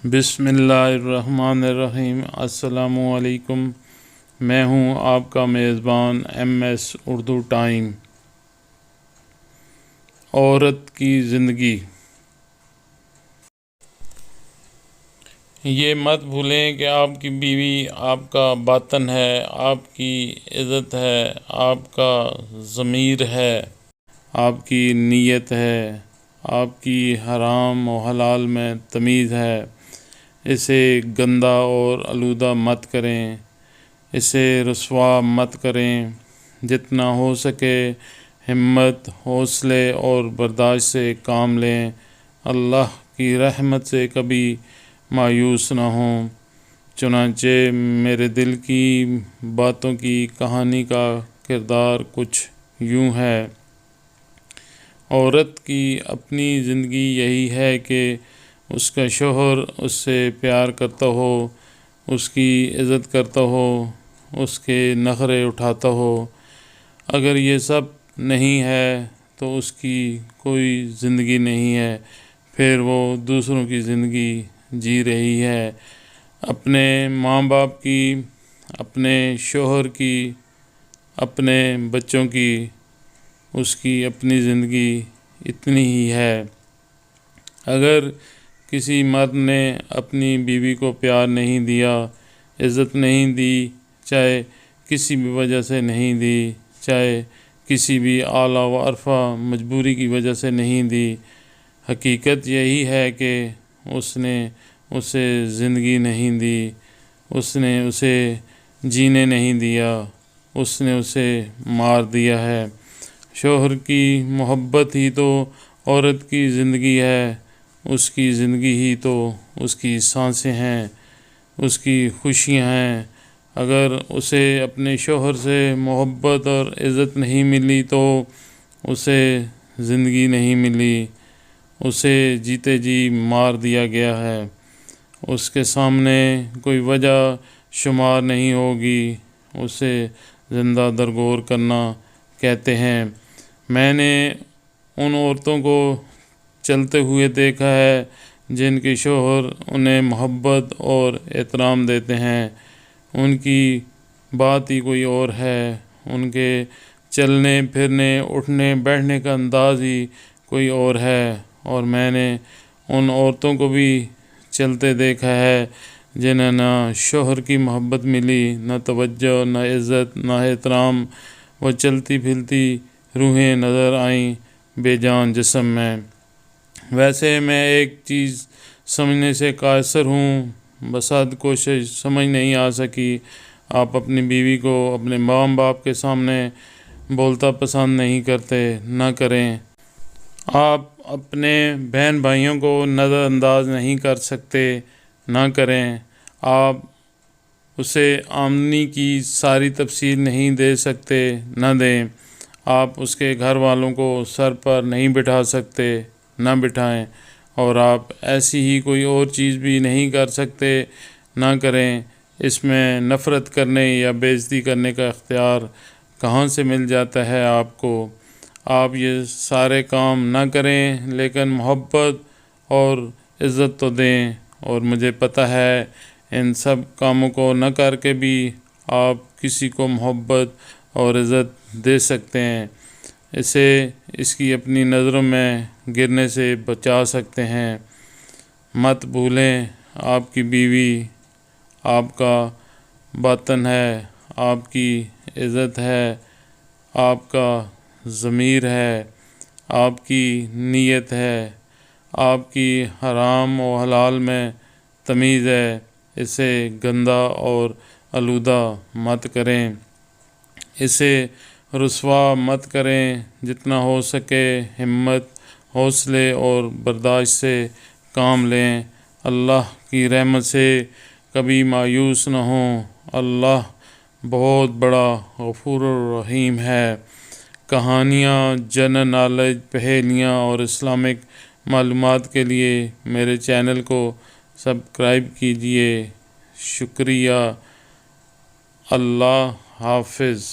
بسم اللہ الرحمن الرحیم۔ السلام علیکم، میں ہوں آپ کا میزبان ایم ایس اردو ٹائم۔ عورت کی زندگی۔ یہ مت بھولیں کہ آپ کی بیوی آپ کا باطن ہے، آپ کی عزت ہے، آپ کا ضمیر ہے، آپ کی نیت ہے، آپ کی حرام و حلال میں تمیز ہے۔ اسے گندا اور آلودہ مت کریں، اسے رسوا مت کریں۔ جتنا ہو سکے ہمت، حوصلے اور برداشت سے کام لیں۔ اللہ کی رحمت سے کبھی مایوس نہ ہوں۔ چنانچہ میرے دل کی باتوں کی کہانی کا کردار کچھ یوں ہے۔ عورت کی اپنی زندگی یہی ہے کہ اس کا شوہر اس سے پیار کرتا ہو، اس کی عزت کرتا ہو، اس کے نخرے اٹھاتا ہو۔ اگر یہ سب نہیں ہے تو اس کی کوئی زندگی نہیں ہے، پھر وہ دوسروں کی زندگی جی رہی ہے۔ اپنے ماں باپ کی، اپنے شوہر کی، اپنے بچوں کی، اس کی اپنی زندگی اتنی ہی ہے۔ اگر کسی مرد نے اپنی بیوی کو پیار نہیں دیا، عزت نہیں دی، چاہے کسی بھی وجہ سے نہیں دی، چاہے کسی بھی اعلیٰ و عرفہ مجبوری کی وجہ سے نہیں دی، حقیقت یہی ہے کہ اس نے اسے زندگی نہیں دی، اس نے اسے جینے نہیں دیا، اس نے اسے مار دیا ہے۔ شوہر کی محبت ہی تو عورت کی زندگی ہے، اس کی زندگی ہی تو اس کی سانسیں ہیں، اس کی خوشیاں ہیں۔ اگر اسے اپنے شوہر سے محبت اور عزت نہیں ملی تو اسے زندگی نہیں ملی، اسے جیتے جی مار دیا گیا ہے۔ اس کے سامنے کوئی وجہ شمار نہیں ہوگی، اسے زندہ درگور کرنا کہتے ہیں۔ میں نے ان عورتوں کو چلتے ہوئے دیکھا ہے جن کے شوہر انہیں محبت اور احترام دیتے ہیں۔ ان کی بات ہی کوئی اور ہے، ان کے چلنے پھرنے، اٹھنے بیٹھنے کا انداز ہی کوئی اور ہے۔ اور میں نے ان عورتوں کو بھی چلتے دیکھا ہے جنہیں نہ شوہر کی محبت ملی، نہ توجہ، نہ عزت، نہ احترام۔ وہ چلتی پھرتی روحیں نظر آئیں بے جان جسم میں۔ ویسے میں ایک چیز سمجھنے سے قاصر ہوں، بسد کوشش سمجھ نہیں آ سکی۔ آپ اپنی بیوی کو اپنے ماں باپ کے سامنے بولتا پسند نہیں کرتے، نہ کریں۔ آپ اپنے بہن بھائیوں کو نظر انداز نہیں کر سکتے، نہ کریں۔ آپ اسے آمدنی کی ساری تفصیل نہیں دے سکتے، نہ دیں۔ آپ اس کے گھر والوں کو سر پر نہیں بٹھا سکتے، نہ بٹھائیں۔ اور آپ ایسی ہی کوئی اور چیز بھی نہیں کر سکتے، نہ کریں۔ اس میں نفرت کرنے یا بے عزتی کرنے کا اختیار کہاں سے مل جاتا ہے آپ کو؟ آپ یہ سارے کام نہ کریں، لیکن محبت اور عزت تو دیں۔ اور مجھے پتہ ہے ان سب کاموں کو نہ کر کے بھی آپ کسی کو محبت اور عزت دے سکتے ہیں، اسے اس کی اپنی نظروں میں گرنے سے بچا سکتے ہیں۔ مت بھولیں، آپ کی بیوی آپ کا باطن ہے، آپ کی عزت ہے، آپ کا ضمیر ہے، آپ کی نیت ہے، آپ کی حرام و حلال میں تمیز ہے۔ اسے گندا اور آلودہ مت کریں، اسے رسوا مت کریں۔ جتنا ہو سکے ہمت، حوصلے اور برداشت سے کام لیں۔ اللہ کی رحمت سے کبھی مایوس نہ ہوں۔ اللہ بہت بڑا غفور الرحیم ہے۔ کہانیاں، جنرل نالج، پہیلیاں اور اسلامک معلومات کے لیے میرے چینل کو سبسکرائب کیجیے۔ شکریہ۔ اللہ حافظ۔